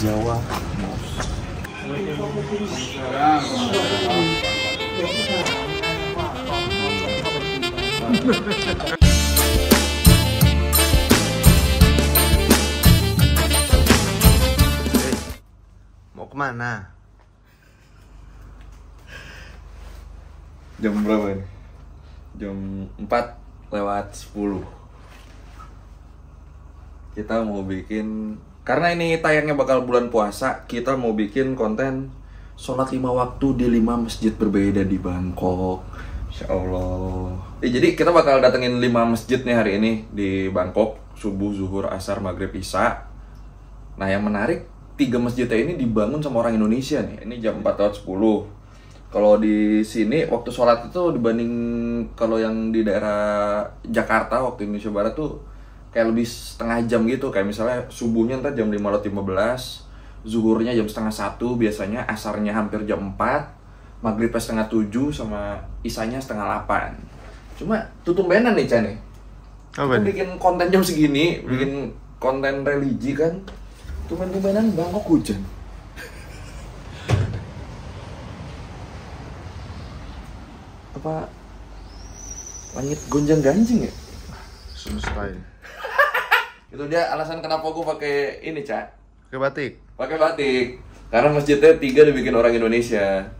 Jawa Mos. Mau kemana? Jam berapa ini? Jam 4:10. Kita mau bikin, karena ini tayangnya bakal bulan puasa, kita mau bikin konten sholat 5 waktu di 5 masjid berbeda di Bangkok. Insya Allah. Jadi kita bakal datengin 5 masjid nih hari ini di Bangkok. Subuh, zuhur, asar, maghrib, isya. Nah yang menarik, 3 masjidnya ini dibangun sama orang Indonesia nih. Ini jam 4:10. Kalau di sini waktu sholat itu dibanding kalau yang di daerah Jakarta waktu Indonesia Barat tuh kayak lebih setengah jam gitu. Kayak misalnya subuhnya ntar jam 5:15, zuhurnya jam 6:30 biasanya, asarnya hampir jam 4, maghribnya 6:30, sama isanya 7:30. Cuma tutumbenan nih Chan nih. Kita bikin konten jam segini, bikin konten religi kan, tumben-tumbenan Bangkok hujan. Apa langit gonjang-ganjing ya? Semesta ini. Itu dia alasan kenapa gue pakai ini, Cak. Pakai batik. Pakai batik. Karena masjidnya 3 dibikin orang Indonesia.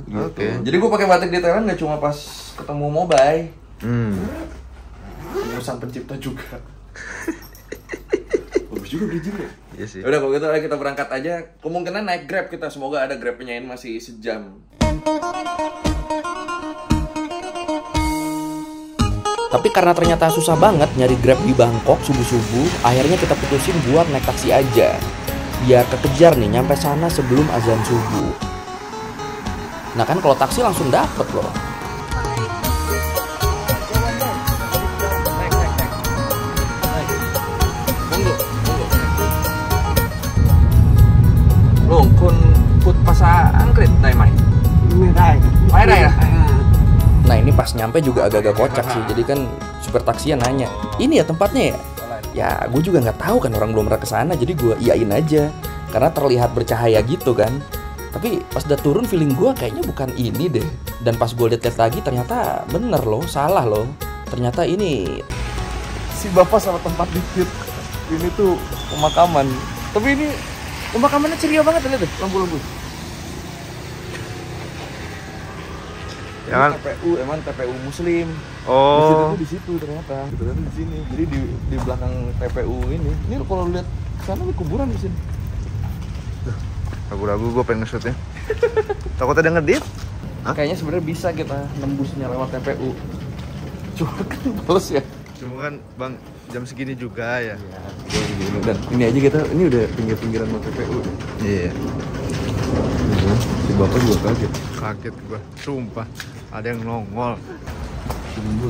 Gitu. Oke. Jadi gue pakai batik di Thailand nggak cuma pas ketemu Mobile. Sang pencipta juga. Bagus juga bridging ya. Iya sih. Udah kalau gitu ayo kita berangkat aja. Kemungkinan naik Grab kita, semoga ada Grabnya ini masih sejam. Tapi karena ternyata susah banget nyari Grab di Bangkok subuh-subuh, akhirnya kita putusin buat naik taksi aja. Biar kekejar nih nyampe sana sebelum azan subuh. Nah kan kalau taksi langsung dapet loh. Loh, kun put pasa angkrit dai mai. Mai dai ya? Nah ini pas nyampe juga agak-agak kocak sih. Jadi kan supir taksinya nanya, ini ya tempatnya ya? Ya gue juga nggak tahu kan, orang belum pernah kesana. Jadi gue iyain aja karena terlihat bercahaya gitu kan. Tapi pas udah turun feeling gue kayaknya bukan ini deh. Dan pas gue liat lagi ternyata bener loh, salah loh. Ternyata ini si bapak sama tempat dikit. Ini tuh pemakaman. Tapi ini pemakamannya ceria banget, lihat deh lampu-lampu. Jangan. TPU, emang TPU Muslim. Oh. Masjid itu di situ ternyata. Ternyata di sini. Jadi di belakang TPU ini. Ini kalau lihat sana ada kuburan di sini. Ragu-ragu gue pengen nge-shootnya. Takut ada ngedit? Kayaknya sebenarnya bisa kita nembusnya lewat TPU. Cuma kan males ya. Cuma kan bang, jam segini juga ya. Iya, dan ini aja kita, ini udah pinggir-pinggiran mau TPU. Iya. Si bapak juga kaget. Kaget gue, sumpah. Ada yang nongol. Tunggu,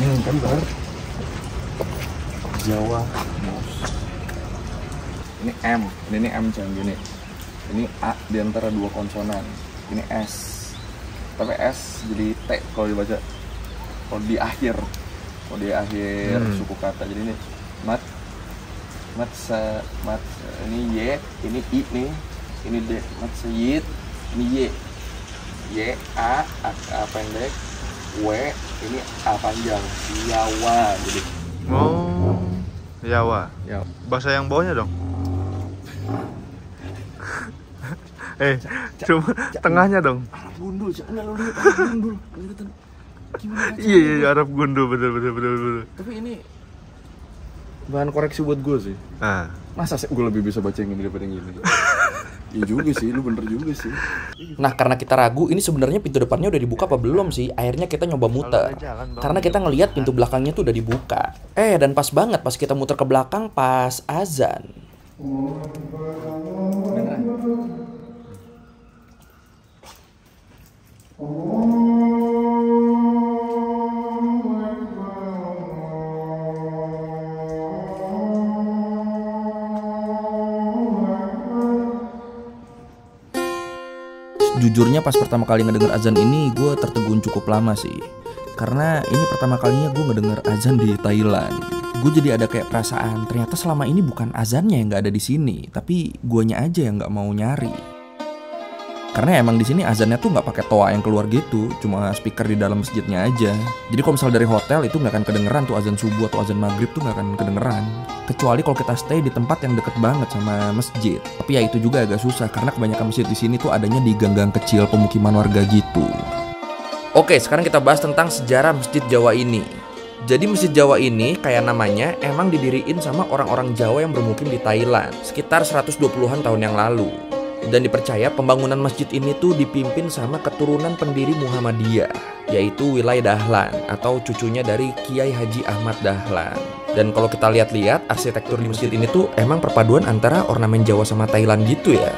ini kan bar Jawa Mos. Ini M, ini M cang gini. Ini A di antara 2 konsonan. Ini S. Tapi S jadi T kalau dibaca. Kalau di akhir suku kata. Jadi ini mat ini Y, ini I nih. Ini D, mat seyit. Ini Y. Y A pendek, W ini A panjang. Jawa jadi. Oh. Jawa. Ya. Bahasa yang bawahnya dong. Cuma tengahnya dong. Arab gundul, jangan lu lihat Arab gundul. Gimana? Iya, Arab gundul, bener. Tapi ini bahan koreksi buat gue sih. Masa sih gue lebih bisa baca yang ini daripada yang ini? Iya juga sih, lu bener juga sih. Nah karena kita ragu ini sebenarnya pintu depannya udah dibuka apa belum sih, akhirnya kita nyoba muter. Karena kita ngelihat pintu belakangnya tuh udah dibuka. Dan pas banget pas kita muter ke belakang pas azan. Jujurnya pas pertama kali ngedenger azan ini gue tertegun cukup lama sih. Karena ini pertama kalinya gue ngedenger azan di Thailand. gue jadi ada kayak perasaan ternyata selama ini bukan azannya yang nggak ada di sini, tapi guanya aja yang nggak mau nyari. Karena emang di sini azannya tuh nggak pakai toa yang keluar gitu, cuma speaker di dalam masjidnya aja. Jadi kalau misal dari hotel itu nggak akan kedengeran tuh azan subuh atau azan maghrib tuh nggak akan kedengeran. Kecuali kalau kita stay di tempat yang deket banget sama masjid. Tapi ya itu juga agak susah karena kebanyakan masjid di sini tuh adanya di gang-gang kecil pemukiman warga gitu. Oke, sekarang kita bahas tentang sejarah Masjid Jawa ini. Jadi Masjid Jawa ini kayak namanya emang didiriin sama orang-orang Jawa yang bermukim di Thailand sekitar 120-an tahun yang lalu. Dan dipercaya pembangunan masjid ini tuh dipimpin sama keturunan pendiri Muhammadiyah, yaitu Wilai Dahlan atau cucunya dari Kiai Haji Ahmad Dahlan. Dan kalau kita lihat-lihat arsitektur di masjid ini tuh emang perpaduan antara ornamen Jawa sama Thailand gitu ya.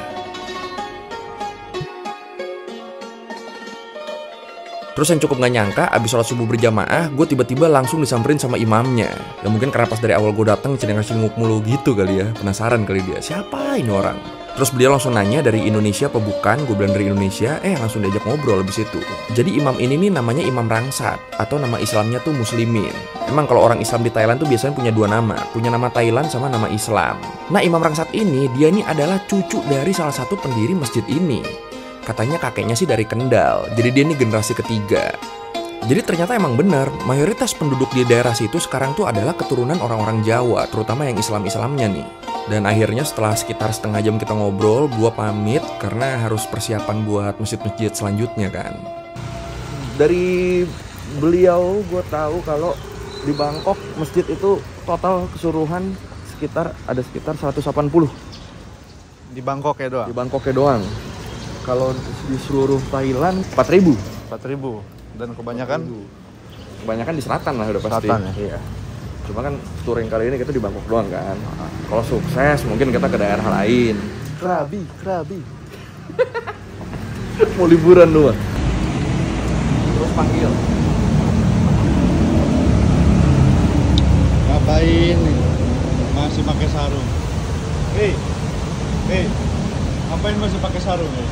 Terus yang cukup gak nyangka, abis sholat subuh berjamaah, gue tiba-tiba langsung disamperin sama imamnya. Ya mungkin karena pas dari awal gue dateng cengeng-cengeng mulu gitu kali ya. Penasaran kali dia, siapa ini orang? Terus beliau langsung nanya dari Indonesia apa bukan, gue bilang dari Indonesia, langsung diajak ngobrol abis itu. Jadi imam ini nih namanya Imam Rangsat, atau nama Islamnya tuh Muslimin. Emang kalau orang Islam di Thailand tuh biasanya punya dua nama, punya nama Thailand sama nama Islam. Nah Imam Rangsat ini, dia ini adalah cucu dari salah satu pendiri masjid ini. Katanya kakeknya sih dari Kendal, jadi dia ini generasi ketiga. Jadi ternyata emang benar, mayoritas penduduk di daerah situ sekarang tuh adalah keturunan orang-orang Jawa, terutama yang Islam-Islamnya nih. Dan akhirnya setelah sekitar setengah jam kita ngobrol, gua pamit karena harus persiapan buat masjid-masjid selanjutnya kan. Dari beliau gua tahu kalau di Bangkok masjid itu total keseluruhan sekitar 180. Di Bangkok ya doang? Di Bangkoknya doang. Kalau di seluruh Thailand 4.000. 4.000. Dan kebanyakan di selatan lah udah pasti. Selatan ya? Iya. Cuma kan touring kali ini kita di Bangkok doang kan. Kalau sukses mungkin kita ke daerah lain. Krabi. Mau liburan doang. Terus panggil. Ngapain nih? Masih pakai sarung. Hei, ngapain masih pakai sarung nih?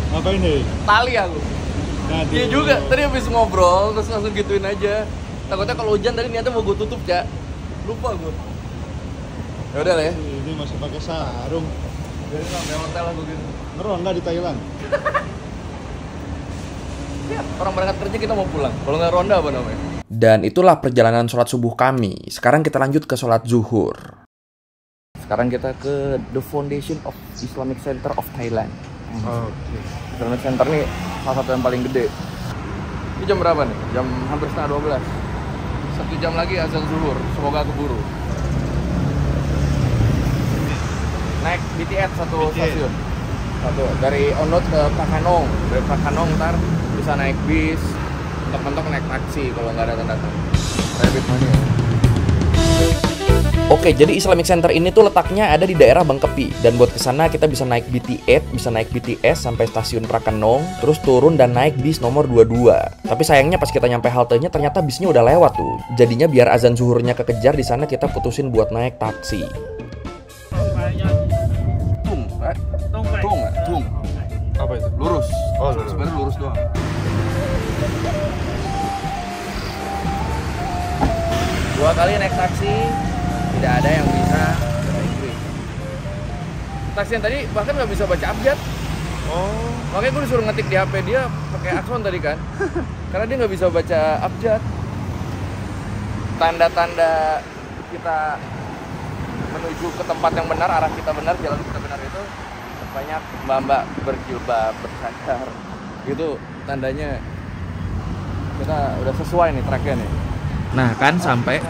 Ngapain nih? Tali aku. Aduh. Dia juga tadi habis ngobrol terus langsung gituin aja. Takutnya kalau hujan tadi niatnya mau gue tutup ya. Lupa gue. Ya udah lah ya. Ini masih pakai sarung. Jadi sampai hotel lah gue gitu. Ngeronda di Thailand. Ya, orang berangkat kerja kita mau pulang. Kalau nggak ronda apa namanya? Dan itulah perjalanan sholat subuh kami. Sekarang kita lanjut ke sholat zuhur. Sekarang kita ke The Foundation of Islamic Center of Thailand. Oke. Islamic Center nih salah satu yang paling gede. Ini jam berapa nih? Jam hampir setengah 12. 1 jam lagi azan zuhur. Semoga keburu. Naik BTS satu stasiun. Satu dari Onot ke Prakanong. Dari Prakanong ntar bisa naik bis. Mentok-mentok naik taksi kalau nggak ada tanda-tanda. Rabbit money ya. Oke, jadi Islamic Center ini tuh letaknya ada di daerah Bangkepi. Dan buat kesana kita bisa naik BT8, bisa naik BTS sampai stasiun Prakanong, terus turun dan naik bis nomor 22. Tapi sayangnya pas kita nyampe haltenya ternyata bisnya udah lewat tuh. Jadinya biar azan zuhurnya kekejar di sana kita putusin buat naik taksi. Tung. Apa itu? Lurus. Oh, lurus. Sebenarnya lurus doang. Dua kali naik taksi, tidak ada yang bisa bahasa Inggris. Taksi yang tadi bahkan nggak bisa baca abjad. Oh. Makanya gue disuruh ngetik di HP dia pakai akson tadi kan. Karena dia nggak bisa baca abjad. Tanda-tanda kita menuju ke tempat yang benar, arah kita benar, jalan kita benar itu banyak mbak-mbak berjilbab, bersadar. Itu tandanya kita udah sesuai nih tracknya nih. Nah kan sampai.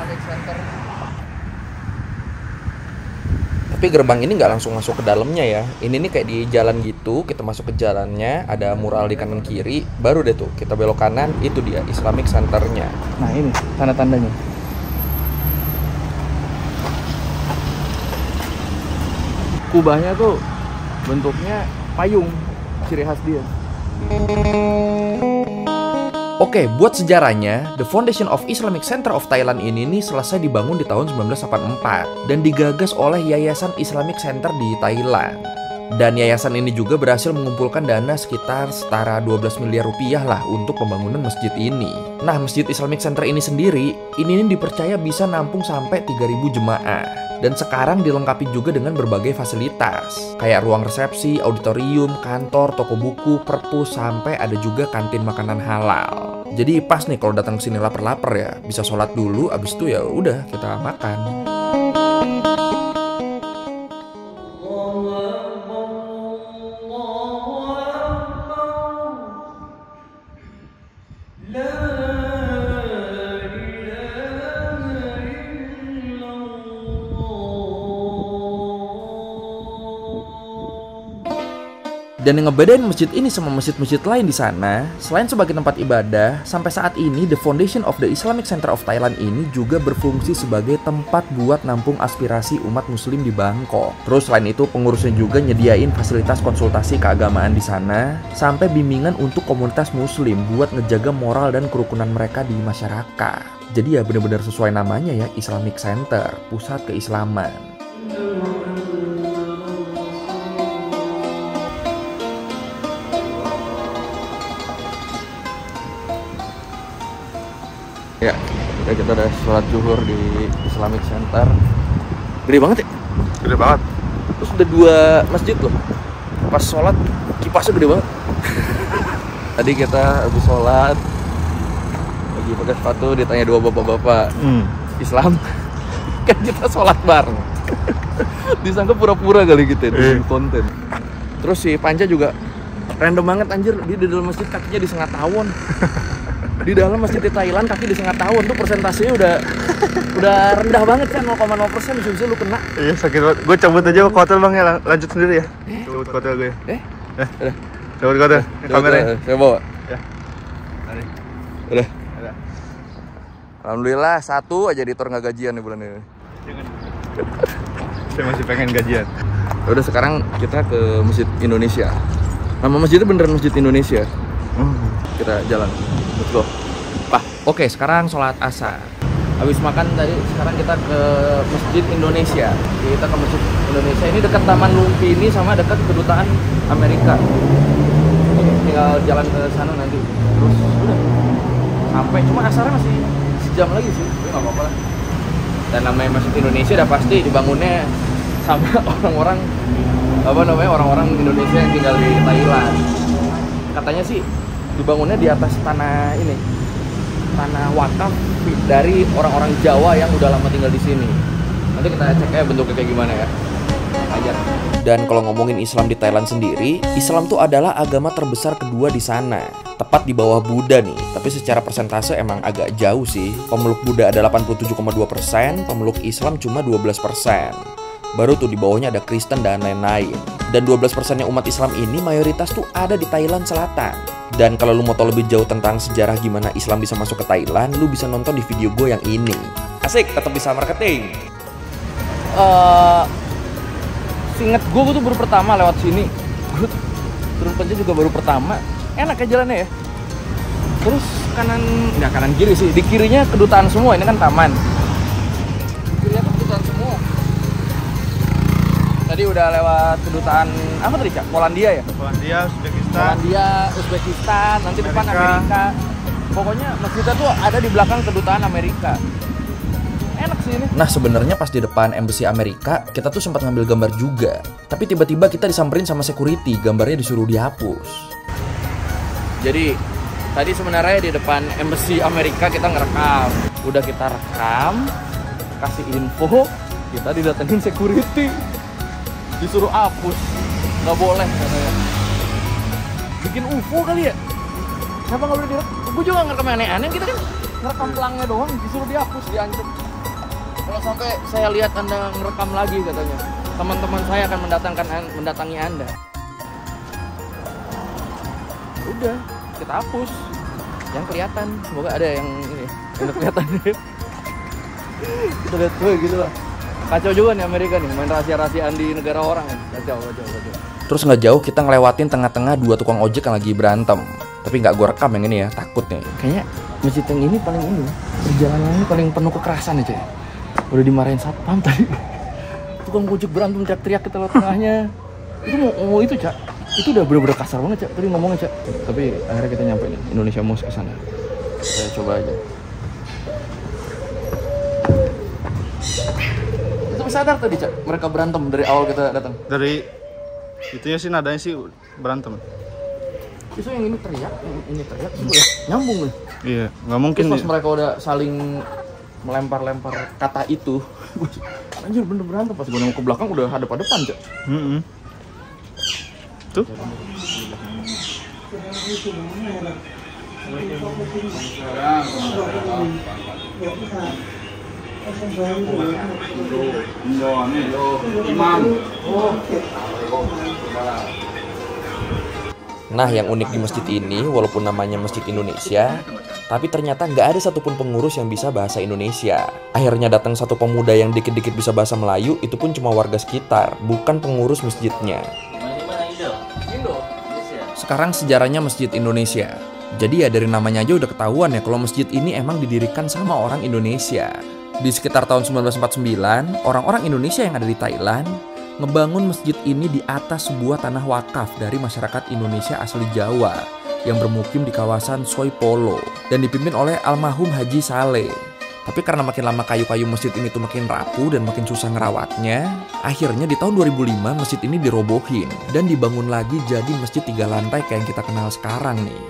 Tapi gerbang ini nggak langsung masuk ke dalamnya ya. Ini nih kayak di jalan gitu, kita masuk ke jalannya, ada mural di kanan kiri, baru deh tuh kita belok kanan, itu dia Islamic Center-nya. Nah ini tanda-tandanya. Kubahnya tuh bentuknya payung, ciri khas dia. Oke, buat sejarahnya, The Foundation of Islamic Center of Thailand ini nih selesai dibangun di tahun 1984 dan digagas oleh Yayasan Islamic Center di Thailand. Dan yayasan ini juga berhasil mengumpulkan dana sekitar setara 12 miliar rupiah lah untuk pembangunan masjid ini. Nah, Masjid Islamic Center ini sendiri, ini dipercaya bisa nampung sampai 3.000 jemaah. Dan sekarang dilengkapi juga dengan berbagai fasilitas, kayak ruang resepsi, auditorium, kantor, toko buku, perpus, sampai ada juga kantin makanan halal. Jadi pas nih kalau datang ke sini lapar-lapar ya, bisa sholat dulu, abis itu ya udah kita makan. Dan yang ngebedain masjid ini sama masjid-masjid lain di sana, selain sebagai tempat ibadah, sampai saat ini The Foundation of the Islamic Center of Thailand ini juga berfungsi sebagai tempat buat nampung aspirasi umat muslim di Bangkok. Terus selain itu pengurusnya juga nyediain fasilitas konsultasi keagamaan di sana, sampai bimbingan untuk komunitas muslim buat ngejaga moral dan kerukunan mereka di masyarakat. Jadi ya benar-benar sesuai namanya ya, Islamic Center, pusat keislaman. Ya, kita udah sholat zuhur di Islamic Center. Gede banget ya? Gede banget. Terus udah 2 masjid loh. Pas sholat, kipasnya gede banget. Tadi kita habis sholat, lagi pakai sepatu, ditanya 2 bapak-bapak Islam. Kan kita sholat bareng. Disangka pura-pura kali gitu ya, bikin konten. Terus si Panca juga random banget anjir. Dia di dalam masjid kakinya di setengah tawon. Di dalam masjid di Thailand kaki di setengah tahun tuh persentasenya udah rendah banget kan, 0,0%, bisa lu kena. Iya, sakit banget. Gue cabut aja ke hotel bang ya, lanjut sendiri ya. Cabut ke hotel gue. Udah. Cabut ke hotel. Kameranya. Saya bawa. Ya. Mari. Udah. Ada. Alhamdulillah 1 aja editor nggak gajian nih bulan ini. Jangan. Saya masih pengen gajian. Udah, sekarang kita ke Masjid Indonesia. Nama masjidnya beneran Masjid Indonesia. Kita jalan. Let's go. Oke, sekarang sholat asar. Habis makan tadi, sekarang kita ke Masjid Indonesia. Kita ke Masjid Indonesia. Ini dekat Taman Lumpini sama dekat Kedutaan Amerika. Tinggal jalan ke sana nanti. Terus udah sampai. Cuma asarnya masih sejam lagi sih. Tapi nggak apa-apa lah. Dan namanya Masjid Indonesia udah pasti dibangunnya sama orang-orang orang-orang Indonesia yang tinggal di Thailand. Katanya sih dibangunnya di atas tanah ini, tanah wakaf dari orang-orang Jawa yang udah lama tinggal di sini. Nanti kita cek ya bentuknya kayak gimana ya. Ajar. Dan kalau ngomongin Islam di Thailand sendiri, Islam tuh adalah agama terbesar kedua di sana, tepat di bawah Buddha nih. Tapi secara persentase emang agak jauh sih. Pemeluk Buddha ada 87,2%, pemeluk Islam cuma 12%. Baru tuh di bawahnya ada Kristen dan lain-lain. Dan 12%-nya umat Islam ini mayoritas tuh ada di Thailand Selatan. Dan kalau lu mau tahu lebih jauh tentang sejarah gimana Islam bisa masuk ke Thailand, lu bisa nonton di video gue yang ini. Asik, tetap bisa marketing. Seinget gue tuh baru pertama lewat sini. Gue turun Panca juga baru pertama. Enak ya jalannya ya. Terus kanan kiri sih. Di kirinya kedutaan semua, ini kan taman. Di kirinya kedutaan semua. Tadi udah lewat kedutaan apa tadi, Cak? Polandia ya? Polandia, Uzbekistan, nanti depan Amerika. Pokoknya masjidnya tuh ada di belakang kedutaan Amerika. Enak sih ini. Nah, sebenarnya pas di depan embassy Amerika, kita tuh sempat ngambil gambar juga. Tapi tiba-tiba kita disamperin sama security, gambarnya disuruh dihapus. Jadi, tadi sebenarnya di depan embassy Amerika kita ngerekam. Udah kita rekam, kasih info, kita didatengin security. Disuruh hapus, nggak boleh katanya. Bikin UFO kali ya? Kenapa nggak boleh direkam? Gue juga ngerekam aneh-aneh, kita kan ngerekam pelangnya doang, disuruh dihapus, diancam. Kalau sampai saya lihat Anda ngerekam lagi katanya, teman-teman saya akan mendatangi Anda. Udah, kita hapus. Yang kelihatan, semoga ada yang ini, yang kelihatan. Kita lihat tuh gitu lah. Kacau juga nih Amerika nih, main rahasia-rahasiaan di negara orang ya. Kacau. Terus nggak jauh kita ngelewatin tengah-tengah 2 tukang ojek yang lagi berantem. Tapi nggak gue rekam yang ini ya, takut nih. Kayaknya masjid yang ini paling ini, perjalanannya paling penuh kekerasan aja ya. Udah dimarahin satpam tadi. Tukang ojek berantem teriak-teriak kita lewat tengahnya. mau itu Cak. Itu udah bener-bener kasar banget Cak tadi ngomongnya Cak. Tapi akhirnya kita nyampe nih Indonesia Mosque ke sana. Saya coba aja. Itu sadar tadi Cak, mereka berantem dari awal kita datang. Dari itunya sih nadanya sih berantem. Itu yang ini teriak, yang ini teriak, itu ya nyambung nih. Iya, nggak mungkin. Terus pas mereka udah saling melempar-lempar kata itu, anjir bener berantem. Pas gue nengok ke belakang udah hadap-hadapan Cak. Tuh. Nah, yang unik di masjid ini, walaupun namanya Masjid Indonesia, tapi ternyata nggak ada satupun pengurus yang bisa bahasa Indonesia. Akhirnya datang satu pemuda yang dikit-dikit bisa bahasa Melayu, itu pun cuma warga sekitar, bukan pengurus masjidnya. Sekarang sejarahnya Masjid Indonesia. Jadi ya dari namanya aja udah ketahuan ya kalau masjid ini emang didirikan sama orang Indonesia. Di sekitar tahun 1949, orang-orang Indonesia yang ada di Thailand ngebangun masjid ini di atas sebuah tanah wakaf dari masyarakat Indonesia asli Jawa yang bermukim di kawasan Soi Polo dan dipimpin oleh almarhum Haji Saleh. Tapi karena makin lama kayu-kayu masjid ini tuh makin rapuh dan makin susah ngerawatnya, akhirnya di tahun 2005 masjid ini dirobohin dan dibangun lagi jadi masjid 3 lantai kayak yang kita kenal sekarang nih.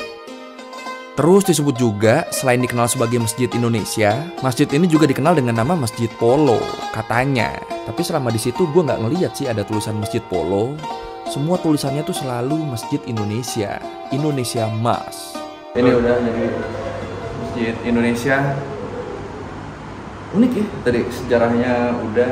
Terus disebut juga, selain dikenal sebagai Masjid Indonesia, masjid ini juga dikenal dengan nama Masjid Polo, katanya. Tapi selama di situ gue nggak ngeliat sih ada tulisan Masjid Polo. Semua tulisannya tuh selalu Masjid Indonesia, Indonesia Mas. Ini udah jadi Masjid Indonesia. Unik ya, tadi sejarahnya udah.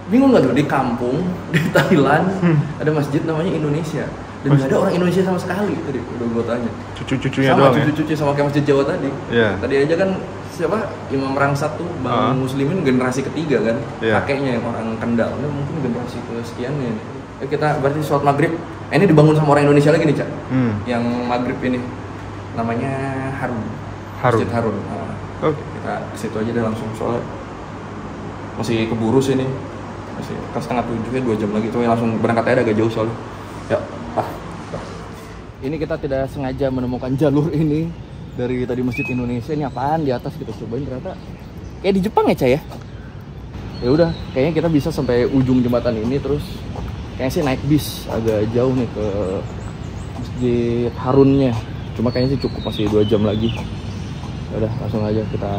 Bingung nggak tuh di kampung di Thailand ada masjid namanya Indonesia. Dan nggak ada orang Indonesia sama sekali tadi udah gue tanya. Cucu-cucunya Sama doang cucu-cucu sama kayak masjid Jawa tadi. Iya. Tadi aja kan siapa Imam Rangsat tuh Bang Muslimin generasi ketiga kan. Kakeknya yang orang Kendal. Ini mungkin generasi kesekiannya nih. Kita berarti sholat maghrib. Ini dibangun sama orang Indonesia lagi nih Cak. Yang maghrib ini namanya Harun. Masjid Harun. Oke. Kita ke situ aja deh langsung soalnya masih keburu sih nih. Masih kan 6:30 ya 2 jam lagi tuh langsung berangkat aja agak jauh soalnya. Ya, ini kita tidak sengaja menemukan jalur ini dari tadi Masjid Indonesia. Ini apaan di atas kita cobain ternyata kayak di Jepang ya Cah ya. Ya udah, kayaknya kita bisa sampai ujung jembatan ini terus kayaknya sih naik bis agak jauh nih ke Masjid Harunnya. Cuma kayaknya sih cukup masih 2 jam lagi. Ya udah, langsung aja kita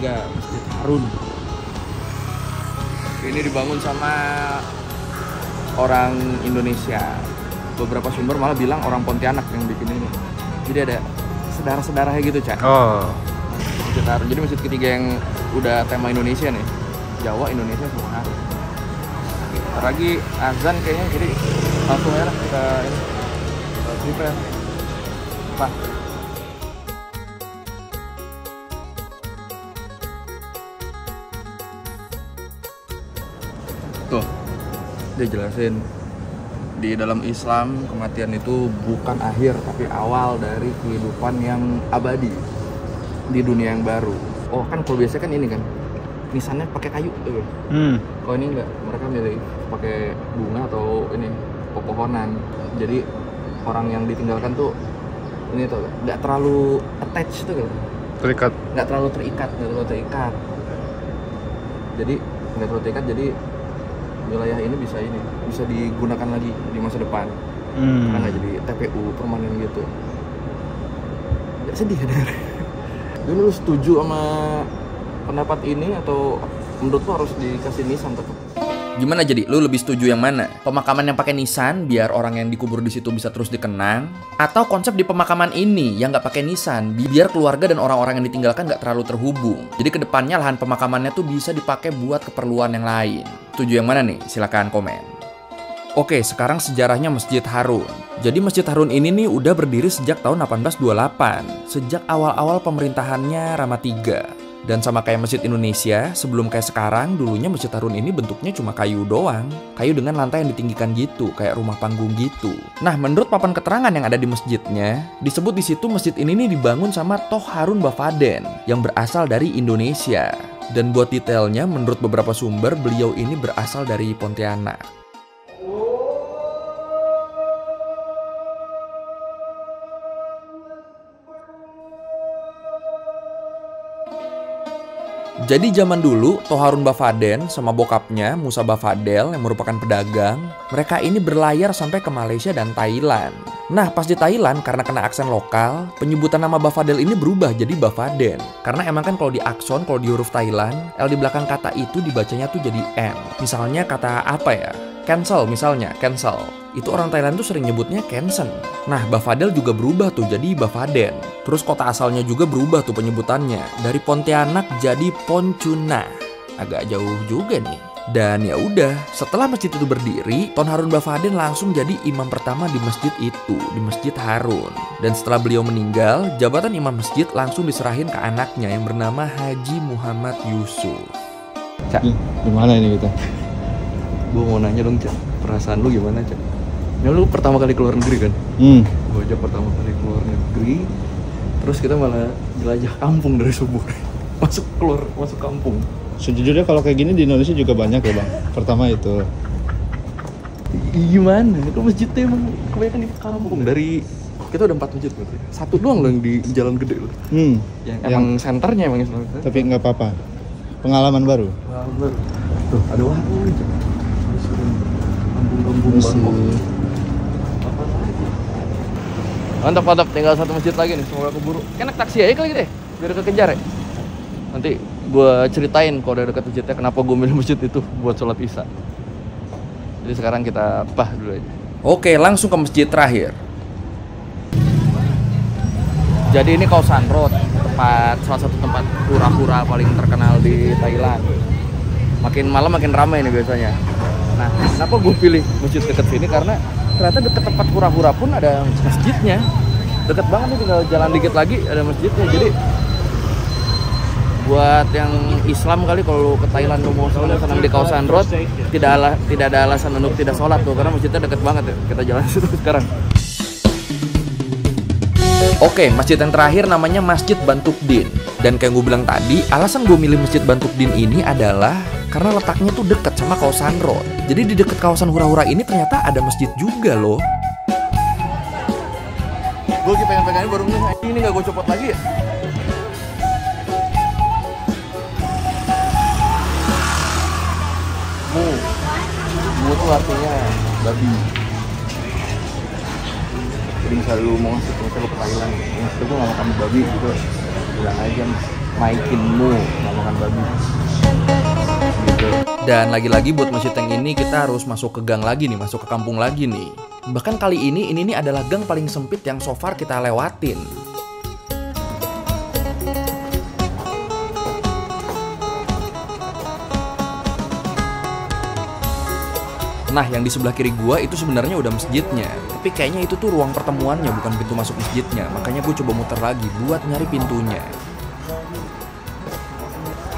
Masjid Harun. Ini dibangun sama orang Indonesia. Beberapa sumber malah bilang orang Pontianak yang bikin ini. Jadi ada sedarah-sedarahnya gitu, Cak. Masjid Harun. Jadi masjid ketiga yang udah tema Indonesia nih. Jawa, Indonesia, semua Harun. Ntar lagi azan kayaknya, jadi langsung ya kita ini. Prepare. Pak. Tuh, dia jelasin di dalam Islam kematian itu bukan akhir tapi awal dari kehidupan yang abadi di dunia yang baru. Oh kan kalau biasa kan ini kan nisannya pakai kayu tuh. Kalau ini enggak, mereka milih pakai bunga atau ini pepohonan. Jadi orang yang ditinggalkan tuh ini tuh nggak terlalu attach tuh kan. Terikat. Nggak terlalu terikat. Jadi nggak terlalu terikat jadi wilayah ini bisa digunakan lagi di masa depan. Karena nggak jadi TPU permanen gitu. Gak sedih ya. Lu setuju sama pendapat ini atau menurut lu harus dikasih nisan tetap? Gimana jadi? Lu lebih setuju yang mana? Pemakaman yang pakai nisan biar orang yang dikubur di situ bisa terus dikenang, atau konsep di pemakaman ini yang nggak pakai nisan biar keluarga dan orang-orang yang ditinggalkan nggak terlalu terhubung. Jadi kedepannya lahan pemakamannya tuh bisa dipakai buat keperluan yang lain. Setuju yang mana nih? Silakan komen. Oke, sekarang sejarahnya Masjid Harun. Jadi Masjid Harun ini nih udah berdiri sejak tahun 1828, sejak awal-awal pemerintahannya Rama III. Dan sama kayak Masjid Indonesia, sebelum kayak sekarang, dulunya Masjid Harun ini bentuknya cuma kayu doang. Kayu dengan lantai yang ditinggikan gitu, kayak rumah panggung gitu. Nah, menurut papan keterangan yang ada di masjidnya, disebut di situ masjid ini nih dibangun sama Toh Harun Bafaden yang berasal dari Indonesia. Dan buat detailnya, menurut beberapa sumber, beliau ini berasal dari Pontianak. Jadi zaman dulu, Toh Harun Bafaden sama bokapnya, Musa Bafadel yang merupakan pedagang, mereka ini berlayar sampai ke Malaysia dan Thailand. Nah, pas di Thailand, karena kena aksen lokal, penyebutan nama Bafadel ini berubah jadi Bafaden. Karena emang kan kalau di akson, kalau di huruf Thailand, L di belakang kata itu dibacanya tuh jadi N. Misalnya kata apa ya? Cancel misalnya, cancel. Itu orang Thailand tuh sering nyebutnya Kensen. Nah, Bafadel juga berubah tuh jadi Bafaden. Terus kota asalnya juga berubah tuh penyebutannya. Dari Pontianak jadi Poncuna. Agak jauh juga nih. Dan ya udah, setelah masjid itu berdiri, Toh Harun Bafaden langsung jadi imam pertama di masjid itu, di Masjid Harun. Dan setelah beliau meninggal, jabatan imam masjid langsung diserahin ke anaknya yang bernama Haji Muhammad Yusuf. Cak, gimana ini kita? Gue mau nanya dong, Cak, perasaan lu gimana, Cak? Ya lu pertama kali keluar negeri kan? Gue aja pertama kali keluar negeri, terus kita malah jelajah kampung dari subuh. Masuk kampung. Sejujurnya kalau kayak gini di Indonesia juga banyak ya bang. Pertama itu. Gimana? Itu masjidnya emang kebanyakan di kampung. Dari kita udah 4 masjid berarti. Satu doang loh yang di jalan gede loh. Yang emang senternya emang Islam. Tapi nggak apa-apa. Pengalaman baru. Tuh ada warung gitu. Kampung-kampung Bangkok. Mantap, tinggal 1 masjid lagi nih, semoga keburu. Enak taksi aja kali deh, biar kekejar ya. Nanti gue ceritain kalau udah dekat masjidnya kenapa gue milih masjid itu buat sholat isya. Jadi sekarang kita dulu aja. Oke, langsung ke masjid terakhir. Jadi ini Khao San Road, salah satu tempat hura-hura paling terkenal di Thailand. Makin malam makin ramai nih biasanya. Nah, kenapa gue pilih masjid dekat sini? Karena ternyata deket tempat hura-hura pun ada masjidnya. Deket banget nih, tinggal jalan dikit lagi ada masjidnya. Jadi buat yang Islam kali kalau ke Thailand lu mau sholat senang di Khao San Road, tidak ada alasan untuk tidak sholat tuh, karena masjidnya deket banget ya. Kita jalan situ sekarang. Oke, masjid yang terakhir namanya Masjid Bantukdin. Dan kayak gue bilang tadi, alasan gue milih Masjid Bantukdin ini adalah karena letaknya tuh deket sama Khao San Road. Jadi di deket kawasan hura-hura ini ternyata ada masjid juga loh. Gue lagi pengen-pengen baru ini gak gue copot lagi ya? Mu tuh artinya babi. Jadi misalnya lu mau ngasih lu ke Thailand, maksudnya gue gak makan babi gitu, bilang aja naikin mu, gak makan babi gitu. Dan lagi-lagi buat masjid yang ini kita harus masuk ke gang lagi nih, masuk ke kampung lagi nih. Bahkan kali ini adalah gang paling sempit yang so far kita lewatin. Nah, yang di sebelah kiri gua itu sebenarnya udah masjidnya. Tapi kayaknya itu tuh ruang pertemuannya, bukan pintu masuk masjidnya. Makanya gue coba muter lagi buat nyari pintunya.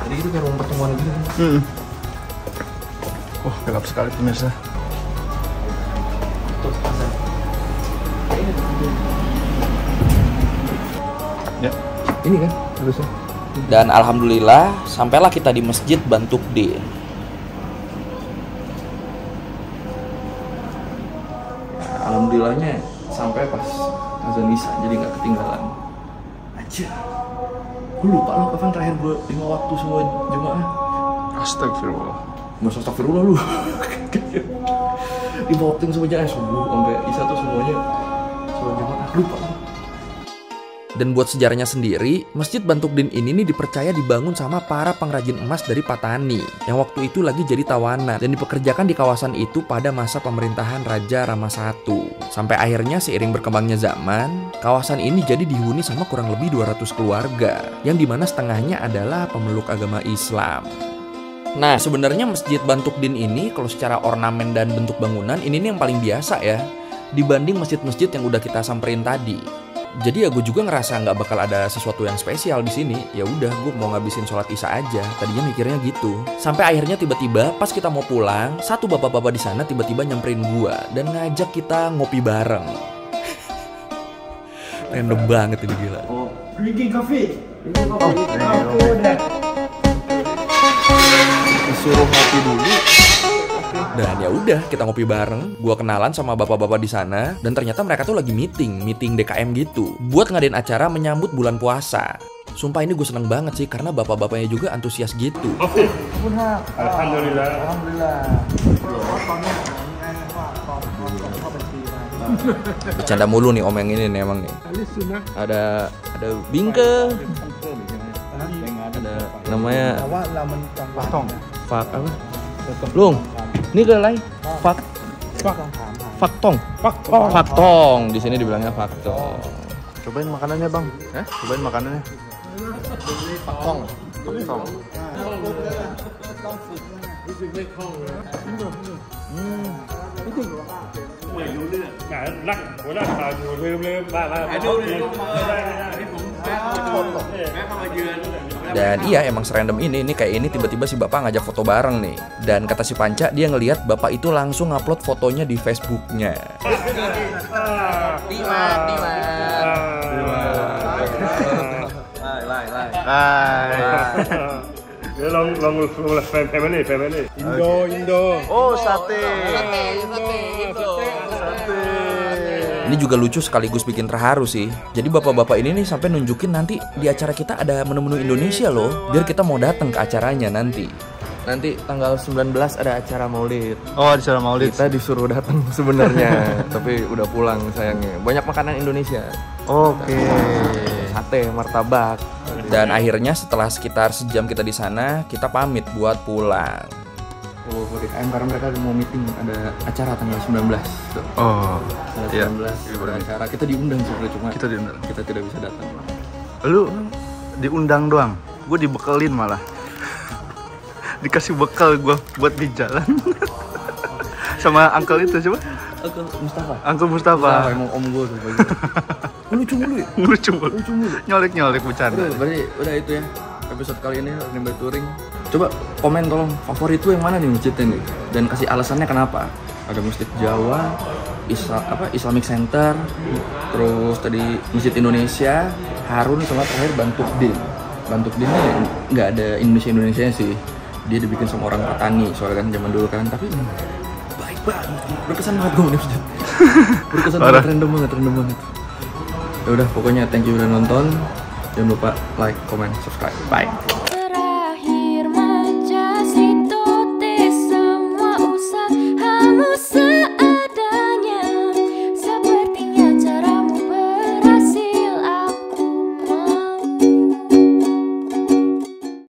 Jadi itu kayak ruang pertemuan gitu. Wah, gelap sekali pemirsa. Ya, ini kan harusnya. Dan alhamdulillah sampailah kita di Masjid Bantukdin. Alhamdulillahnya sampai pas azan isya, jadi nggak ketinggalan. Aja, gue lupa loh kapan terakhir gue 5 waktu semua jemaah. Astagfirullah. Nggak usah astagfirullah lu. 5 waktu yang semuanya subuh sampai isya tuh semuanya sholat jemaah, lupa loh. Dan buat sejarahnya sendiri, Masjid Bantukdin ini nih dipercaya dibangun sama para pengrajin emas dari Patani yang waktu itu lagi jadi tawanan dan dipekerjakan di kawasan itu pada masa pemerintahan Raja Rama I. Sampai akhirnya seiring berkembangnya zaman, kawasan ini jadi dihuni sama kurang lebih 200 keluarga yang dimana setengahnya adalah pemeluk agama Islam. Nah, sebenarnya Masjid Bantukdin ini kalau secara ornamen dan bentuk bangunan ini nih yang paling biasa ya dibanding masjid-masjid yang udah kita samperin tadi. Jadi ya gue juga ngerasa nggak bakal ada sesuatu yang spesial di sini. Ya udah, gue mau ngabisin sholat isya aja. Tadinya mikirnya gitu. Sampai akhirnya tiba-tiba pas kita mau pulang, satu bapak-bapak di sana tiba-tiba nyamperin gue dan ngajak kita ngopi bareng. Random banget ini, gila. Drinking coffee. Disuruh ngopi dulu. Dan ya udah, kita ngopi bareng. Gua kenalan sama bapak-bapak di sana dan ternyata mereka tuh lagi meeting DKM gitu buat ngadain acara menyambut bulan puasa. Sumpah ini gue seneng banget sih karena bapak-bapaknya juga antusias gitu. Alhamdulillah. Bercanda mulu nih om yang ini nih emang nih. Ada bingke. Ada namanya Fak apa? Lung. Ini ke lain. Faktong. Di sini dibilangnya faktong. Cobain makanannya bang. Cobain makanannya. Dan iya emang serandom ini kayak ini tiba-tiba si bapak ngajak foto bareng nih. Dan kata si Panca dia ngelihat bapak itu langsung upload fotonya di Facebooknya. Indo. Oh sate. Ini juga lucu sekaligus bikin terharu sih. Jadi bapak-bapak ini nih sampai nunjukin nanti di acara kita ada menu-menu Indonesia loh. Biar kita mau datang ke acaranya nanti. Nanti tanggal 19 ada acara Maulid. Oh acara Maulid. Kita disuruh datang sebenarnya, tapi udah pulang sayangnya. Banyak makanan Indonesia. Oke. Sate, martabak. Dan akhirnya setelah sekitar sejam kita di sana, kita pamit buat pulang. DKM karena mereka mau meeting, ada acara tanggal 19. Oh. Tanggal 19 ada acara. Kita diundang sebenarnya cuma Kita diundang. kita tidak bisa datang. Lu diundang doang. Gue dibekelin malah. Dikasih bekal gue buat di jalan. Sama uncle itu coba. Uncle Mustafa. Emang om gue tuh. Lucu mulu ya? Lucu mulu. Nyolek bercanda. Berarti udah itu ya episode kali ini Nimba Touring. Coba komen tolong favorit tuh yang mana nih masjidnya nih, dan kasih alasannya kenapa. Ada Masjid Jawa, Islamic Center, terus tadi Masjid Indonesia, Harun, sama terakhir Bantukdin. Bantukdinnya nggak ada Indonesia sih, dia dibikin sama orang petani soalnya kan zaman dulu kan, tapi baik banget, berkesan banget gue nih masjid. Berkesan banget, random banget. Ya udah pokoknya thank you udah nonton. Jangan lupa like, comment, subscribe. Bye.